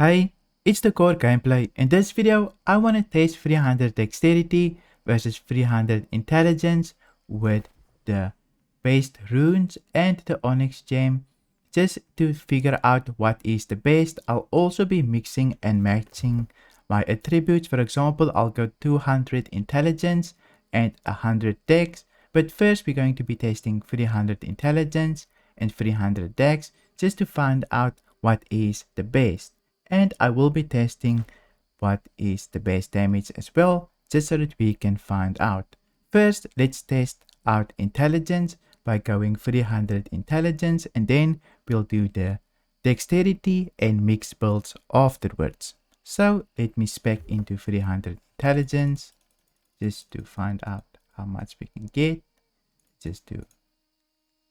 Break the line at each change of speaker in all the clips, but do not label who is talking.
Hi, it's the core gameplay. In this video, I want to test 300 dexterity versus 300 intelligence with the best runes and the onyx gem just to figure out what is the best. I'll also be mixing and matching my attributes. For example, I'll go 200 intelligence and 100 dex, but first we're going to be testing 300 intelligence and 300 dex just to find out what is the best. And I will be testing what is the best damage as well, just so that we can find out. First, let's test out intelligence by going 300 intelligence, and then we'll do the dexterity and mix builds afterwards. So let me spec into 300 intelligence just to find out how much we can get.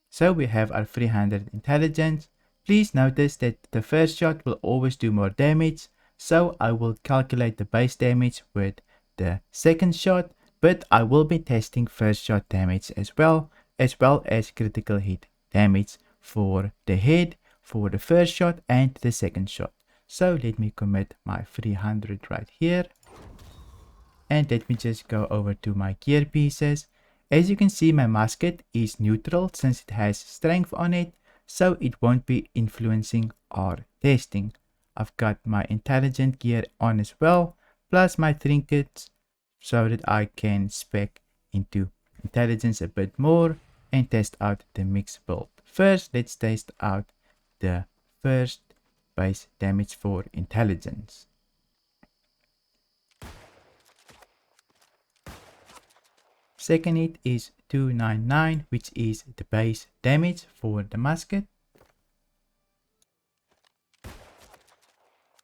So we have our 300 intelligence. Please notice that the first shot will always do more damage, so I will calculate the base damage with the second shot, but I will be testing first shot damage as well as critical hit damage for the head, for the first shot and the second shot. So let me commit my 300 right here. And let me just go over to my gear pieces. As you can see, my musket is neutral since it has strength on it, so it won't be influencing our testing. I've got my intelligent gear on as well, plus my trinkets, so that I can spec into intelligence a bit more and test out the mix build. First, let's test out the first base damage for intelligence. Second hit is 299, which is the base damage for the musket.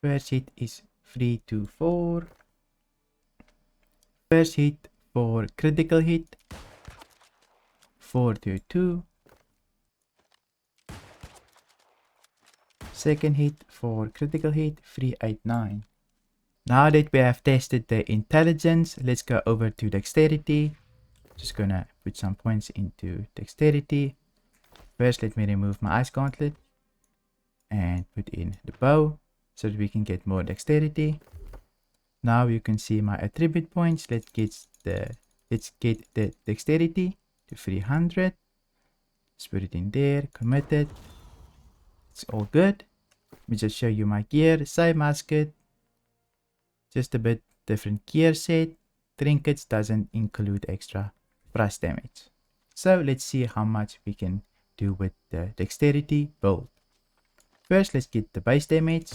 First hit is 324. First hit for critical hit 422. Second hit for critical hit 389. Now that we have tested the intelligence, let's go over to dexterity. Just gonna put some points into dexterity. First, let me remove my ice gauntlet and put in the bow so that we can get more dexterity. Now you can see my attribute points. Let's get the dexterity to 300. Let's put it in there, commit it. It's all good. Let me just show you my gear. Same musket, just a bit different gear set. Trinkets doesn't include extra price damage. So let's see how much we can do with the dexterity build. First, let's get the base damage.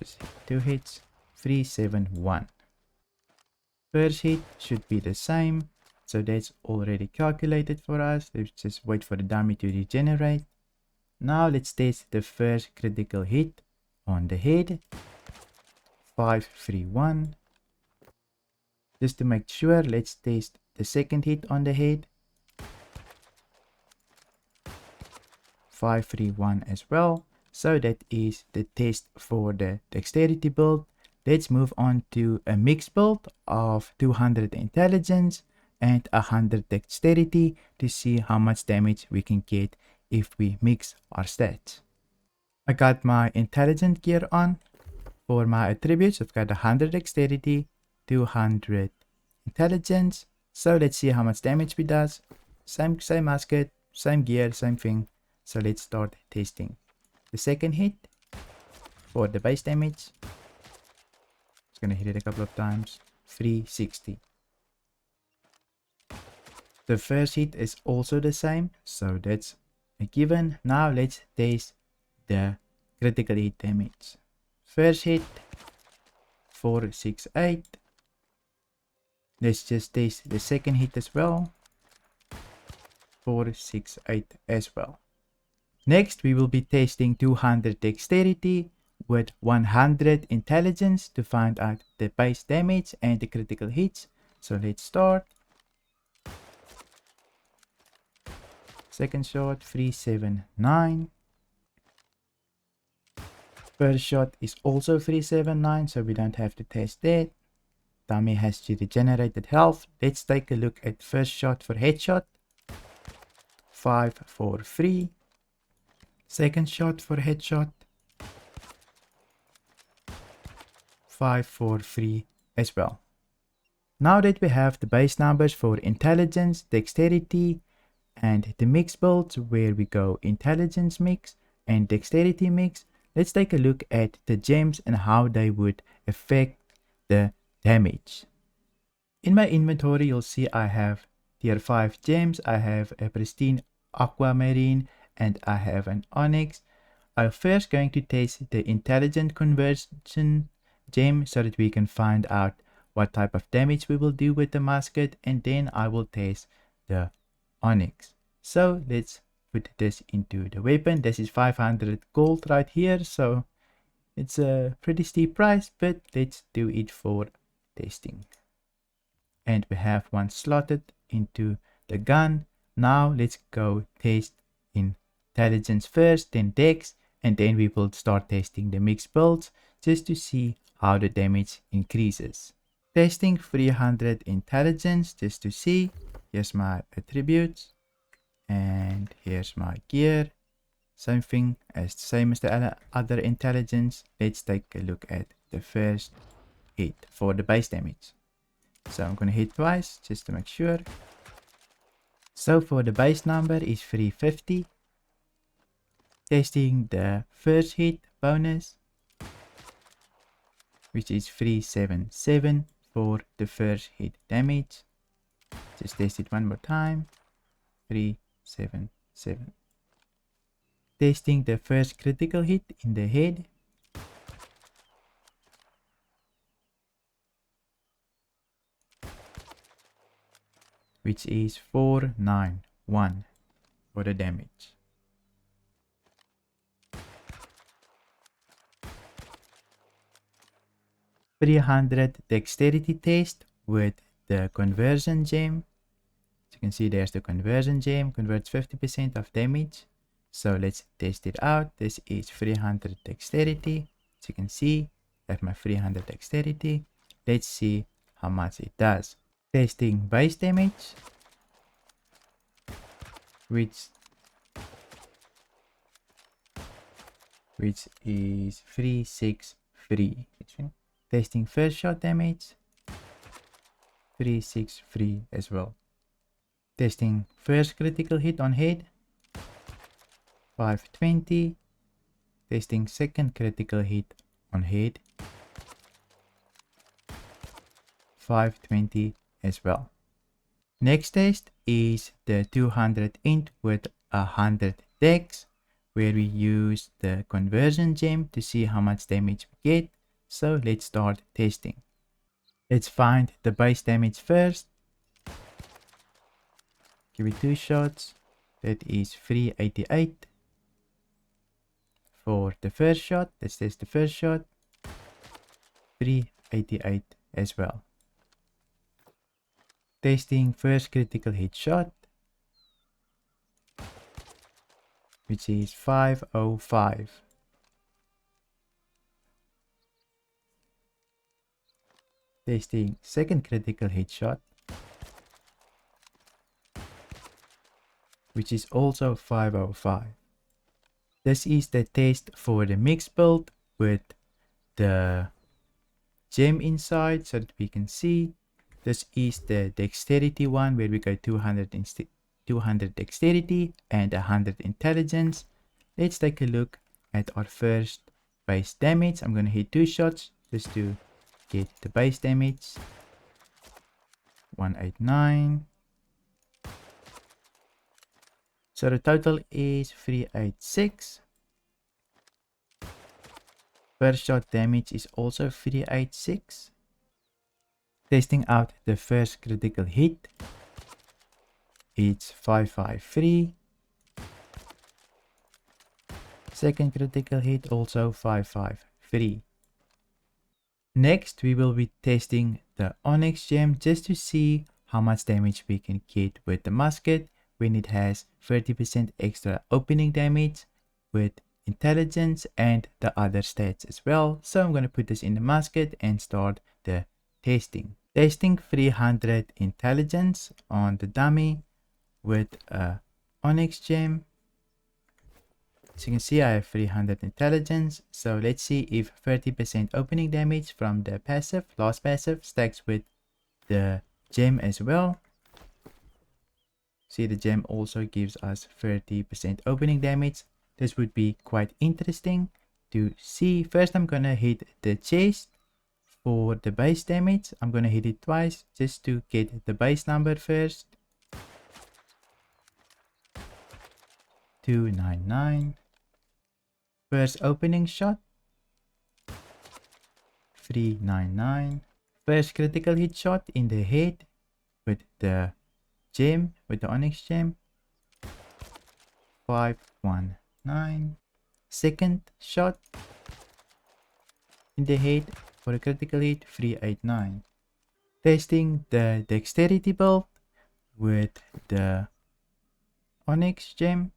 Just 2 hits, 371. First hit should be the same, so that's already calculated for us. Let's just wait for the dummy to regenerate. Now let's test the first critical hit on the head. 531. Just to make sure, let's test the second hit on the head. 531 as well. So that is the test for the dexterity build. Let's move on to a mixed build of 200 intelligence and 100 dexterity to see how much damage we can get if we mix our stats. I got my intelligent gear on. For my attributes, I've got 100 dexterity, 200 intelligence. So let's see how much damage we does. Same musket, same gear, same thing. So let's start testing. The second hit for the base damage. Just gonna hit it a couple of times. 360. The first hit is also the same, so that's a given. Now let's test the critical hit damage. First hit 468. Let's just test the second hit as well. 468 as well. Next, we will be testing 200 dexterity with 100 intelligence to find out the base damage and the critical hits. So let's start. Second shot 379. First shot is also 379, so we don't have to test that. Dummy has regenerated health. Let's take a look at first shot for headshot. 543. Second shot for headshot. 5 for free as well. Now that we have the base numbers for intelligence, dexterity, and the mix builds where we go intelligence mix and dexterity mix, let's take a look at the gems and how they would affect the damage. In my inventory, you'll see I have tier 5 gems, I have a pristine aquamarine, and I have an onyx. I'm first going to test the intelligent conversion gem so that we can find out what type of damage we will do with the musket, and then I will test the onyx. So let's put this into the weapon. This is 500 gold right here, so it's a pretty steep price, but let's do it for testing. And we have one slotted into the gun. Now let's go test intelligence first, then dex, and then we will start testing the mixed builds just to see how the damage increases. Testing 300 intelligence just to see. Here's my attributes and here's my gear. Same as the other intelligence. Let's take a look at the first hit for the base damage. So I'm gonna hit twice just to make sure. So for the base number is 350. Testing the first hit bonus, which is 377 for the first hit damage. Just test it one more time. 377. Testing the first critical hit in the head. Which is 491 for the damage. $300 dexterity test with the conversion gem. As you can see, there's the conversion gem, converts 50% of damage. So let's test it out. This is 300 dexterity. As you can see, I have my 300 dexterity. Let's see how much it does. Testing base damage, which is 363. Testing first shot damage, 363 as well. Testing first critical hit on head, 520. Testing second critical hit on head, 520 as well. Next test is the 200 int with 100 dex, where we use the conversion gem to see how much damage we get. So let's start testing. Let's find the base damage first. Give it 2 shots. That is 388 for the first shot. Let's test the first shot. 388 as well. Testing first critical hit shot, which is 505. Testing second critical hit shot, which is also 505. This is the test for the mixed build with the gem inside so that we can see. This is the dexterity one where we go 200 dexterity and 100 intelligence. Let's take a look at our first base damage. I'm going to hit 2 shots just to get the base damage. 189. So the total is 386. First shot damage is also 386. Testing out the first critical hit, it's 553. Second critical hit also 553. Next we will be testing the onyx gem just to see how much damage we can get with the musket when it has 30% extra opening damage with intelligence and the other stats as well. So I'm going to put this in the musket and start the testing. Testing 300 intelligence on the dummy with a onyx gem. As you can see, I have 300 intelligence, so let's see if 30% opening damage from the passive, last passive, stacks with the gem as well. See, the gem also gives us 30% opening damage. This would be quite interesting to see. First, I'm gonna hit the chest for the base damage. I'm gonna hit it twice just to get the base number first. 299. First opening shot, 399. First critical hit shot in the head with the gem, with the onyx gem, 519. Second shot in the head for a critical hit, 389. Testing the dexterity build with the onyx gem,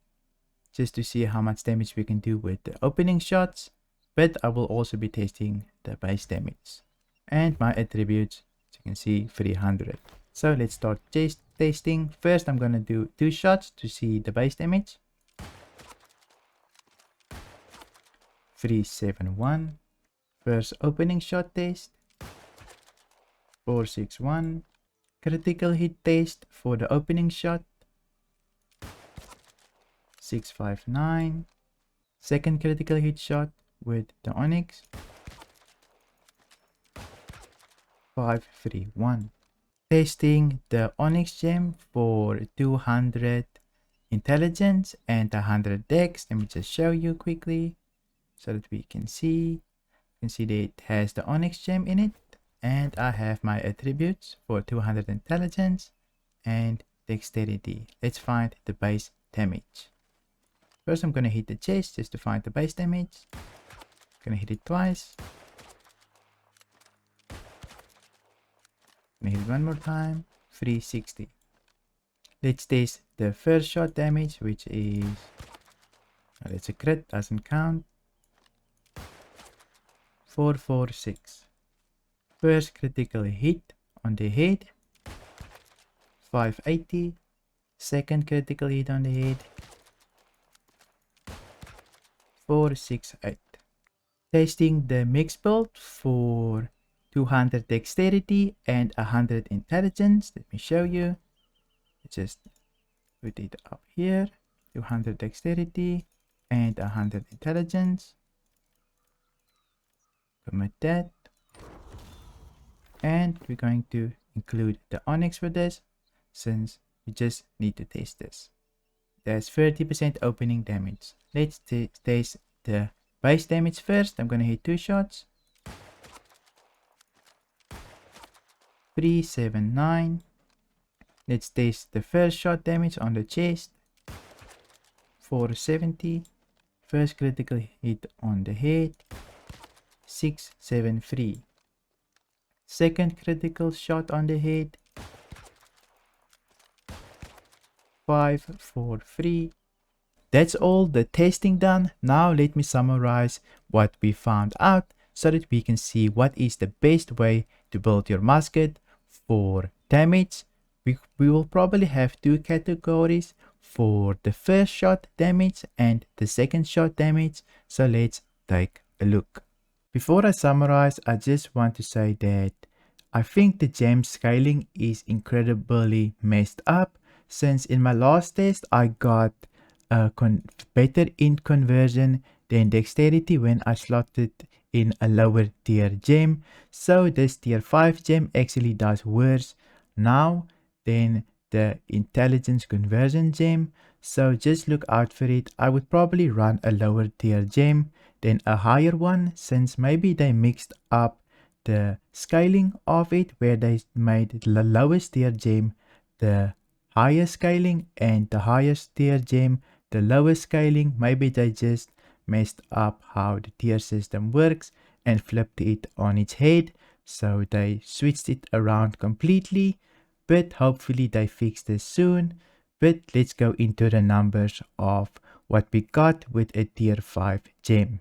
just to see how much damage we can do with the opening shots, but I will also be testing the base damage. And my attributes, as you can see, 300. So let's start testing. First, I'm gonna do 2 shots to see the base damage. 371. First opening shot test, 461. Critical hit test for the opening shot, 659. Second critical hit shot with the onyx, 531. Testing the onyx gem for 200 intelligence and 100 dex. Let me just show you quickly so that we can see. You can see that it has the onyx gem in it, and I have my attributes for 200 intelligence and dexterity. Let's find the base damage. First, I'm gonna hit the chest just to find the base damage. Gonna hit it twice. Gonna hit it one more time. 360. Let's test the first shot damage, which is, that's a crit, doesn't count. 446. First critical hit on the head, 580. Second critical hit on the head, 468. Testing the mix build for 200 dexterity and 100 intelligence. Let me show you. Just put it up here. 200 dexterity and 100 intelligence. Commit that. And we're going to include the onyx for this, since we just need to test this. There's 30% opening damage. Let's test the base damage first. I'm gonna hit 2 shots. 379. Let's test the first shot damage on the chest. 470. First critical hit on the head. 673. Second critical shot on the head. 543. That's all the testing done. Now let me summarize what we found out so that we can see what is the best way to build your musket for damage. We will probably have 2 categories for the first shot damage and the second shot damage. So let's take a look. Before I summarize, I just want to say that I think the gem scaling is incredibly messed up, since in my last test I got a better int conversion than dexterity when I slotted in a lower tier gem. So this tier 5 gem actually does worse now than the intelligence conversion gem. So just look out for it. I would probably run a lower tier gem than a higher one, since maybe they mixed up the scaling of it, where they made the lowest tier gem the highest scaling and the highest tier gem the lowest scaling. Maybe they just messed up how the tier system works and flipped it on its head, so they switched it around completely, but hopefully they fix this soon. But let's go into the numbers of what we got with a tier 5 gem.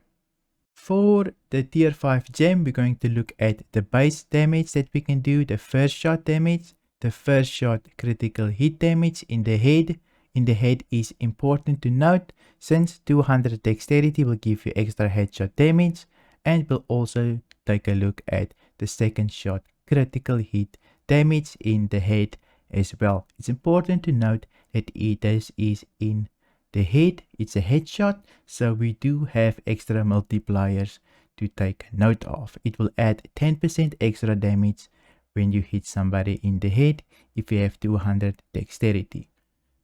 For the tier 5 gem, we're going to look at the base damage that we can do, the first shot damage, the first shot critical hit damage in the head in the head is important to note, since 200 dexterity will give you extra headshot damage, and we'll also take a look at the second shot critical hit damage in the head as well. It's important to note that this is in the head, it's a headshot, so we do have extra multipliers to take note of. It will add 10% extra damage when you hit somebody in the head if you have 200 dexterity.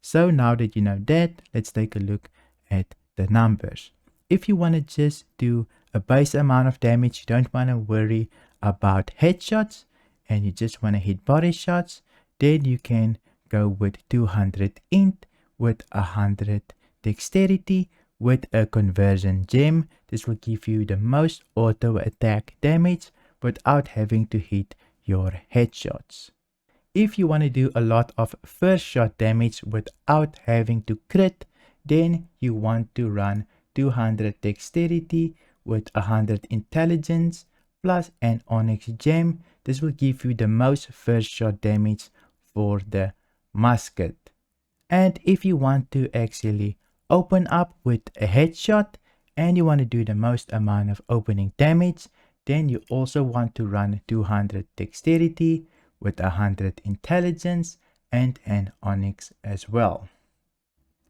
So now that you know that, let's take a look at the numbers. If you want to just do a base amount of damage, you don't want to worry about headshots, and you just want to hit body shots, then you can go with 200 int with 100 dexterity with a conversion gem. This will give you the most auto attack damage without having to hit your headshots. If you want to do a lot of first shot damage without having to crit, then you want to run 200 dexterity with 100 intelligence plus an onyx gem. This will give you the most first shot damage for the musket. And if you want to actually open up with a headshot and you want to do the most amount of opening damage, then you also want to run 200 dexterity with 100 intelligence and an onyx as well.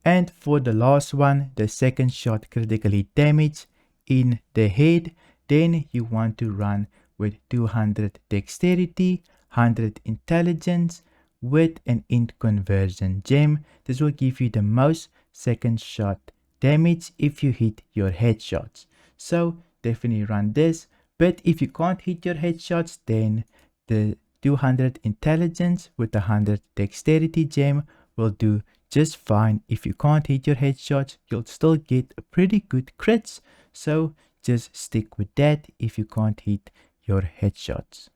And for the last one, the second shot critical hit damage in the head, then you want to run with 200 dexterity, 100 intelligence with an int conversion gem. This will give you the most second shot damage if you hit your headshots. So definitely run this, but if you can't hit your headshots, then the 200 intelligence with 100 dexterity gem will do just fine. If you can't hit your headshots, you'll still get pretty good crits, so just stick with that if you can't hit your headshots.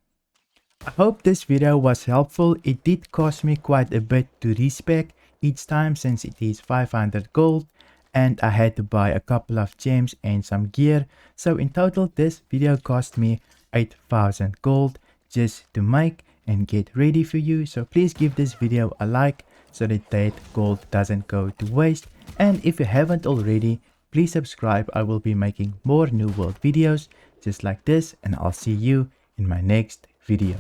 I hope this video was helpful. It did cost me quite a bit to respec each time since it is 500 gold and I had to buy a couple of gems and some gear. So in total this video cost me 8,000 gold just to make and get ready for you. So please give this video a like so that gold doesn't go to waste. And if you haven't already, please subscribe. I will be making more New World videos just like this, and I'll see you in my next video.